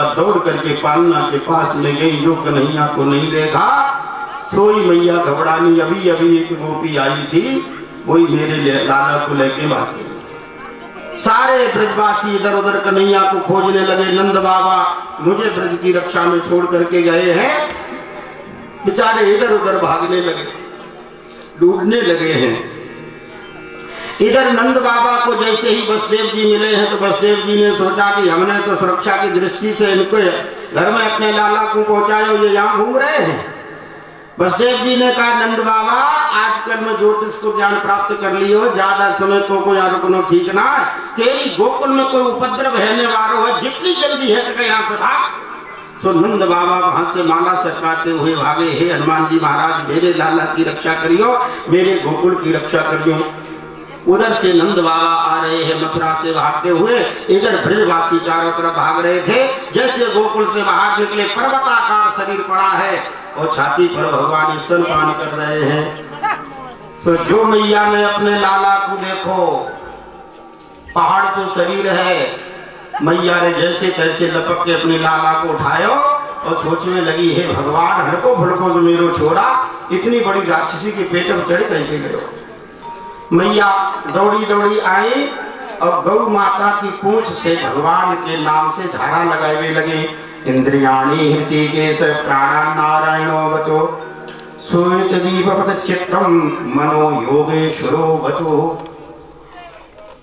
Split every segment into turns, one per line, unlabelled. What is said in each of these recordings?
दौड़ करके पालना के पास ले गई, जो कन्हैया को नहीं देखा सोई मैया घबरानी। अभी अभी एक गोपी आई थी, वही मेरे लाला को लेके भागी। सारे ब्रजवासी इधर उधर कन्हैया को खोजने लगे। नंद बाबा मुझे ब्रज की रक्षा में छोड़ करके गए हैं, बेचारे इधर उधर भागने लगे, ढूंढने लगे हैं। इधर नंद बाबा को जैसे ही बसदेव जी मिले हैं तो बसदेव जी ने सोचा कि हमने तो सुरक्षा की दृष्टि से इनको घर में अपने लाला को पहुंचाया, ये यहाँ घूम रहे हैं। बसदेव जी ने कहा नंद बाबा आजकल मैं ज्योतिष को ज्ञान प्राप्त कर लियो, ज्यादा समय तो को यहाँ रुकनो ठीक ना है। तेरी गोकुल में कोई उपद्रव रहने वाला है, जितनी जल्दी है सके यहाँ से भाग। तो नंद बाबा वहां से माला सरकाते हुए भागे। हे हनुमान जी महाराज मेरे लाला की रक्षा करियो, मेरे गोकुल की रक्षा करियो। उधर से नंद बाबा आ रहे हैं मथुरा से भागते हुए, इधर ब्रजवासी चारों तरफ भाग रहे थे। जैसे गोकुल से बाहर निकले, पर्वताकार शरीर पड़ा है और छाती पर भगवान स्तनपान कर रहे हैं। तो जो मैया ने अपने लाला को देखो, पहाड़ तो शरीर है, मैया ने जैसे तैसे लपक के अपने लाला को उठाया और सोचने लगी हे भगवान हड़को भड़को जो मेरो छोरा इतनी बड़ी राक्षसी के पेट में चढ़ कैसे गयो। मैया दौड़ी दौड़ी आई और गौ माता की पूंछ से भगवान के नाम से धारा लगाए लगे। इंद्रियाणि हृषिकेश प्राणा नारायणो वचो सूर्य दीपवत चित्तम मनो योगेश्वरो वचो।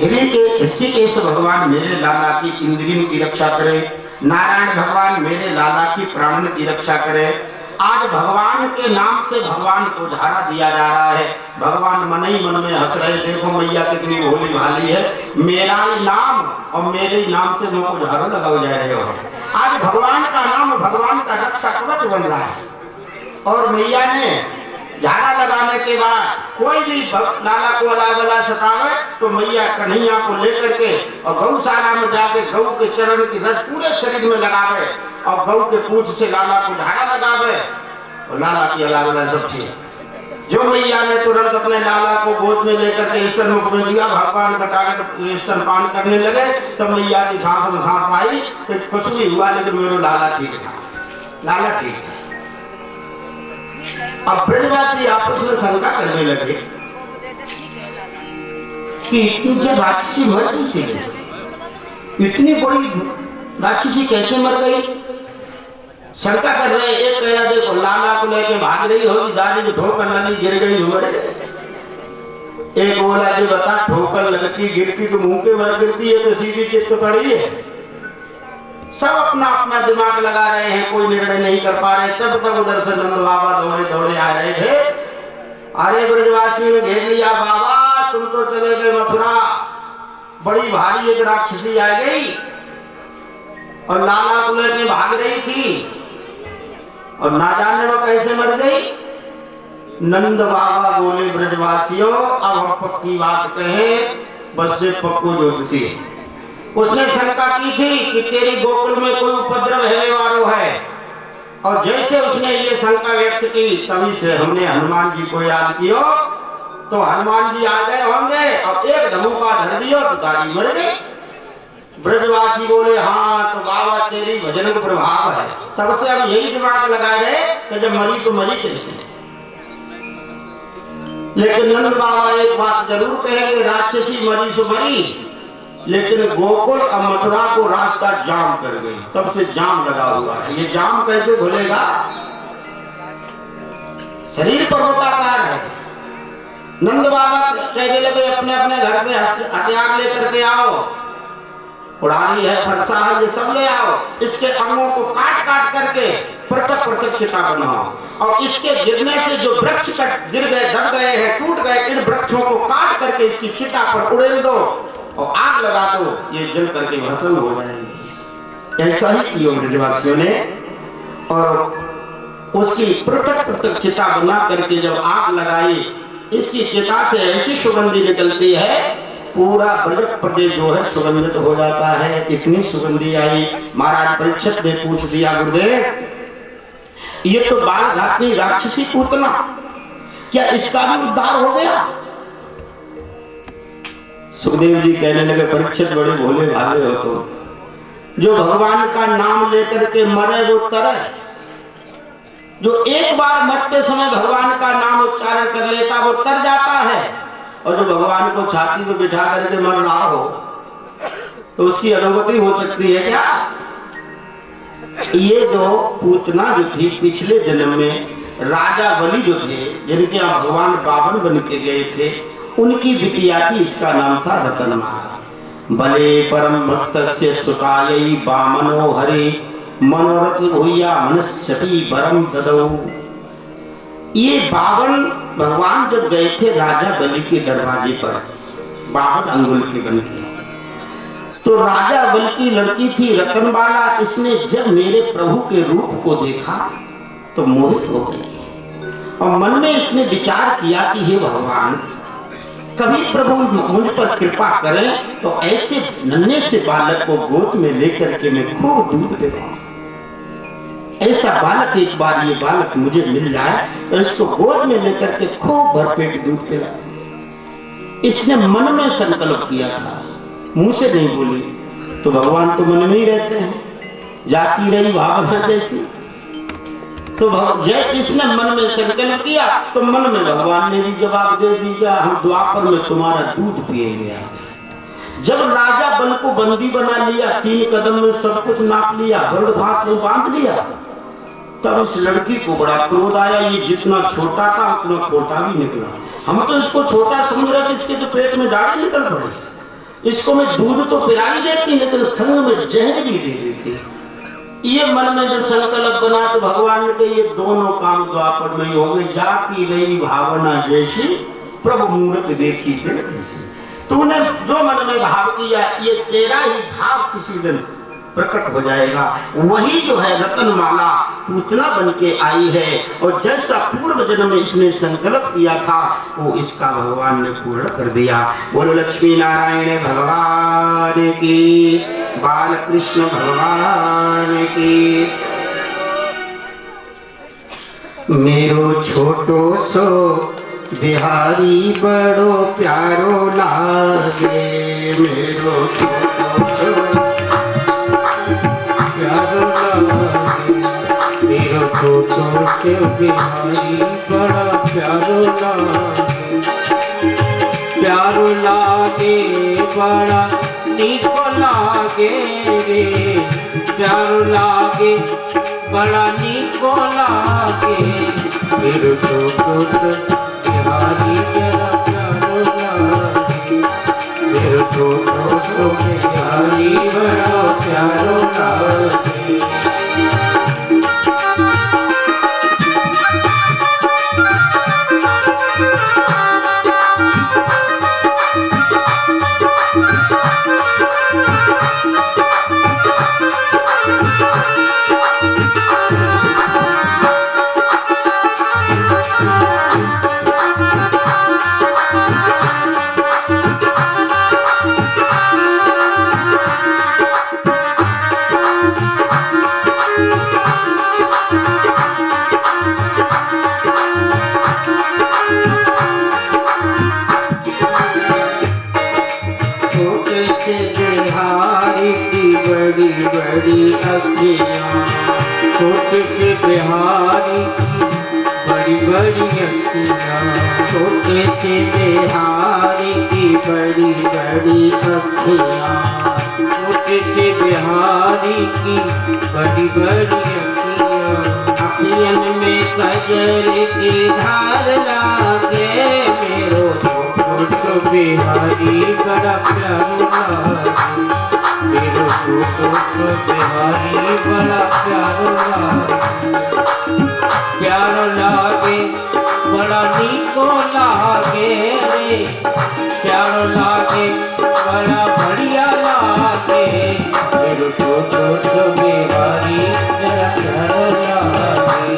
ऋषिकेश भगवान मेरे लाला की इंद्रियों की रक्षा करे, नारायण भगवान मेरे लाला की प्राणन की रक्षा करे। आज भगवान के नाम से भगवान को धारा दिया जा रहा है। भगवान मन ही मन में हंस रहे, देखो मैया कितनी भोली भाली है, मेरा ही नाम और मेरे ही नाम से मुझको झाड़ू लगाओ जा रहे हो। आज भगवान का नाम भगवान का रक्षा कवच बन रहा है। और मैया ने झाड़ा लगाने के बाद कोई भी लाला को अला बला सतावे तो मैया कन्हैया को लेकर के और गौशाला में जाके गौ के चरण की रस पूरे शरीर में लगावे और गौ के पूंछ से लाला को झाड़ा लगावे और लाला की अला बला सब ठीक। जो मैया ने तुरंत अपने लाला को गोद में लेकर के स्तन मुख में दिया, भगवान का स्तनपान करने लगे, तो मैया की सांस में सांस आई तो कुछ भी हुआ लेकिन मेरा लाला ठीक था, लाला ठीक है। अब ब्रजवासी आपस में शंका करने लगे कि इतनी राक्षसी मर कैसे गई, इतनी बड़ी राक्षसी कैसे मर गई। शंका कर रहे, एक कह रहा देखो लाला को लेके भाग रही होगी, दादी को ठोकर लगी गिर गई मर गई। एक बोला जी बता ठोकर लगती गिरती तो मुंह के भर गिरती है तो सीधी चित्त पड़ी है। सब अपना अपना दिमाग लगा रहे हैं, कोई निर्णय नहीं कर पा रहे। तब तक उधर से नंद बाबा दौड़े दौड़े आ रहे थे। अरे ब्रजवासी ने घेर लिया, बाबा तुम तो चले गए मथुरा, बड़ी भारी एक राक्षसी आ गई और लाला को लेके भाग रही थी और ना जाने वो कैसे मर गई। नंद बाबा बोले ब्रजवासियों अब हम पक्की बात कहें, बसदेव पक्को ज्योतिषी है। उसने शंका की थी कि तेरी गोकुल में कोई उपद्रव रहने वाला है, और जैसे उसने ये शंका व्यक्त की तभी से हमने हनुमान जी को याद किया तो हनुमान जी आ गए होंगे और एक धमुका धर दियो तो दादी मर गई। ब्रजवासी बोले हाँ तो बाबा तेरी भजन का प्रभाव है। तब से हम यही दिमाग लगाए रहे कि जब मरी तो मरी कैसे। लेकिन नंद बाबा एक बात जरूर कहेंगे, राक्षसी मरी सो मरी, लेकिन गोकुल और मथुरा को रास्ता जाम कर गई। तब से जाम लगा हुआ है, ये जाम कैसे खुलेगा। शरीर पर्वताकार है। नंद बाबा कहने लगे अपने अपने घर से हथियार लेकर के आओ, उड़ानी है फरसा है ये सब ले आओ, इसके अंगों को काट काट करके पृथक पृथक चिता बनाओ और इसके गिरने से जो वृक्ष गिर गए दब गए हैं टूट गए, इन वृक्षों को काट करके इसकी चिता पर उड़ेल दो और आग लगा दो, ये जल करके भस्म हो जाएंगे। ऐसा ही किया ब्रजवासियों ने और उसकी पृथक पृथक चिता बना करके जब आग लगाई, इसकी चिता से ऐसी सुगंधी निकलती है पूरा ब्रज प्रदेश जो है सुगंधित हो जाता है। इतनी सुगंधी आई, महाराज परीक्षित ने पूछ दिया गुरुदेव ये तो बाल घातनी राक्षसी पूतना, क्या इसका भी उद्धार हो गया। सुखदेव जी कहने लगे परीक्षित बड़े भोले भाले हो तो जो भगवान का नाम लेकर के मरे वो तरे, जो एक बार मरते समय भगवान का नाम उच्चारण कर लेता वो तर जाता है, और जो भगवान को छाती में बिठा करके मर रहा हो तो उसकी अधोगति हो सकती है क्या? ये जो पूतना जो थी पिछले जन्म में राजा बलि जो थे, जिनके यहाँ भगवान बावन बन के गए थे, उनकी बिटिया थी, इसका नाम था रतनमाला। बले परम भक्तस्य सुतायै बामनो हरे मनोरथ भूया मनस्यति वरम ददौ। ये बावन भगवान जब गए थे राजा बलि के दरवाजे पर 52 अंगुल के बन के, तो राजा बल की लड़की थी रतनबाला, इसने जब मेरे प्रभु के रूप को देखा तो मोहित हो गई और मन में इसने विचार किया कि हे भगवान, कभी प्रभु मुझ पर कृपा करें तो ऐसे नन्हे से बालक को गोद में लेकर के मैं खूब दूध पिलाऊं। ऐसा बालक, एक बार ये बालक मुझे मिल जाए तो इसको गोद में लेकर के खूब भरपेट दूध पिलाऊं। इसने मन में संकल्प किया था, मुंह से नहीं बोली। तो भगवान तो मन में ही रहते हैं, जाती रही भावना जैसी। तो जय इसने मन में संकल्प किया तो मन में भगवान ने भी जवाब दे दिया, हम द्वापर में तुम्हारा दूध पिएंगे। जब राजा बल को बंदी बना लिया, 3 कदम में सब कुछ नाप लिया, गरुड़ घास में बांध लिया, तब इस लड़की को बड़ा क्रोध आया। ये जितना छोटा था उतना खोटा भी निकला। हम तो इसको छोटा समझ रहे थे, इसके तो पेट में दाढ़ी निकल पड़ी। इसको मैं दूध तो पिला ही देती, लेकिन संग में जहर भी दे देती। ये मन में जो संकल्प बना तो भगवान ने कहा ये दोनों काम द्वापर में ही होंगे। जाती रही भावना जैसी, प्रभु मूर्त देखी फिर कैसी। तूने जो मन में भाव किया, ये तेरा ही भाव किसी दिन प्रकट हो जाएगा। वही जो है रतनमाला पूतना बन के आई है, और जैसा पूर्व जन्म में इसने संकल्प किया था वो इसका भगवान ने पूर्ण कर दिया। बोलो लक्ष्मी नारायण भगवान की, बाल कृष्ण भगवान की। मेरो छोटो सो बिहारी बड़ो प्यारो लागे, मेरो छोटो सो मेरो छोटो से बिहारी बड़ा प्यारो लागे बड़ा नीको लागे रे, प्यारो लागे बड़ा नीको लागे। मेरो छोटो से बिहारी बड़ा प्यारो लागे, मेरो छोटो से बिहारी बड़ा प्यारो लागे। बड़ी अखियाँ, छोटे से बिहारी की बड़ी बड़ी अखियाँ, छोटे से बिहारी की बड़ी बड़ी अखियाँ, छोटे से बिहारी की बड़ी बड़ी अखियाँ। अखियन में कजर की धार लागे, मेरो छोटो बिहारी बड़ा प्यारो लागे, मेरो छोटो बिहारी बड़ा प्यारो लागे, बड़ा नीको लागे रे, प्यारो लागे बड़ा बढ़िया लागे। मेरो छोटो बिहारी बड़ा प्यारो लागे।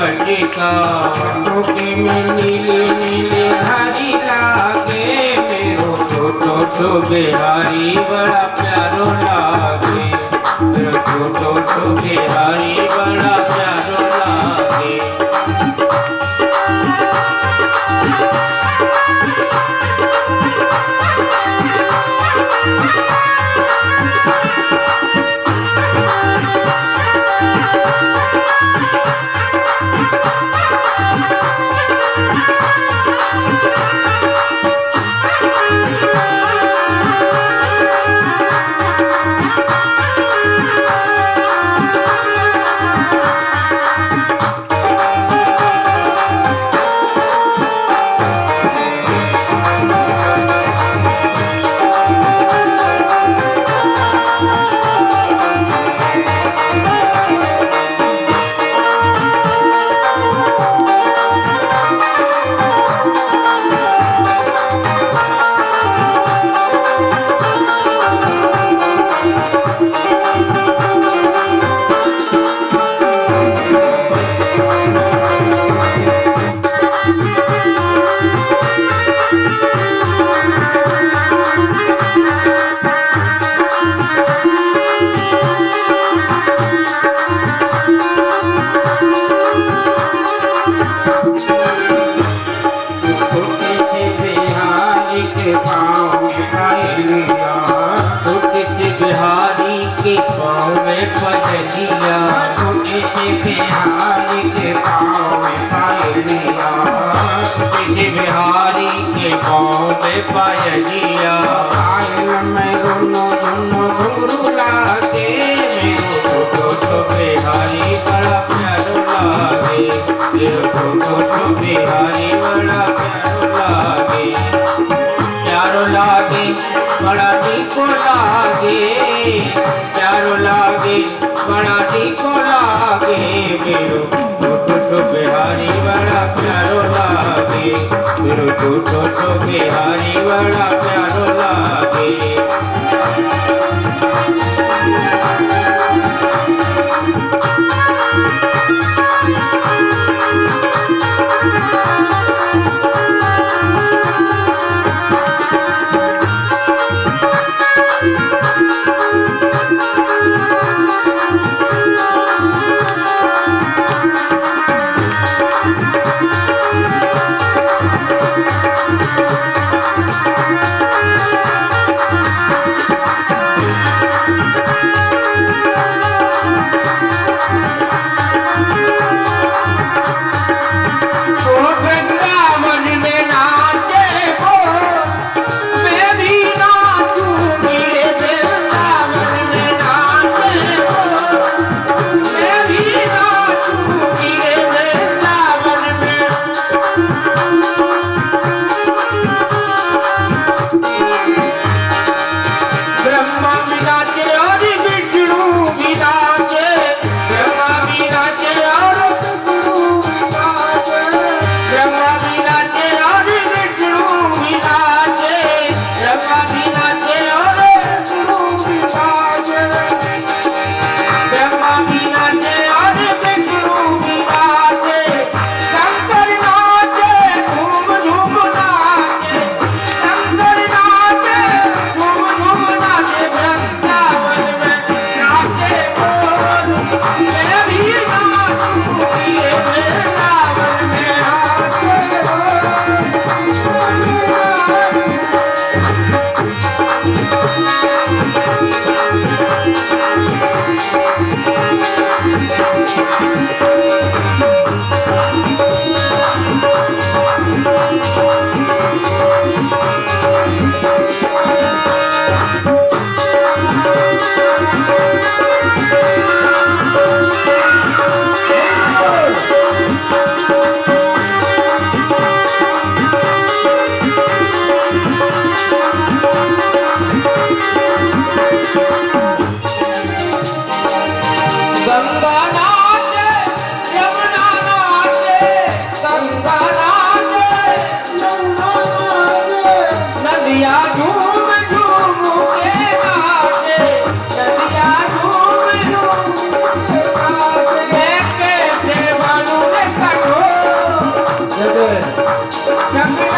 बटिका टोके में नीली नीली धारी लागे मेरो छोटो सो बिहारी बड़ा प्यारो लागे मेरो छोटो सो बिहारी बड़ा प्यारो लागे बिहारी के पाँव में पजलिया छोटे से बिहारी के पाँव में पायलिया छोटे से बिहारी के पाँव में पायलिया पायल में दोनों दोनों घुंघरू लागे मेरो छोटो सो बिहारी बड़ा प्यारो लागे मेरो छोटो सो बिहारी बड़ा प्यारो लागे बड़ा टीको लागे प्यारो लागे बड़ा टीको लागे मेरो छोटो सो बिहारी बड़ा प्यारो लागे मेरो छोटो सो बिहारी बड़ा प्यारो लागे
जब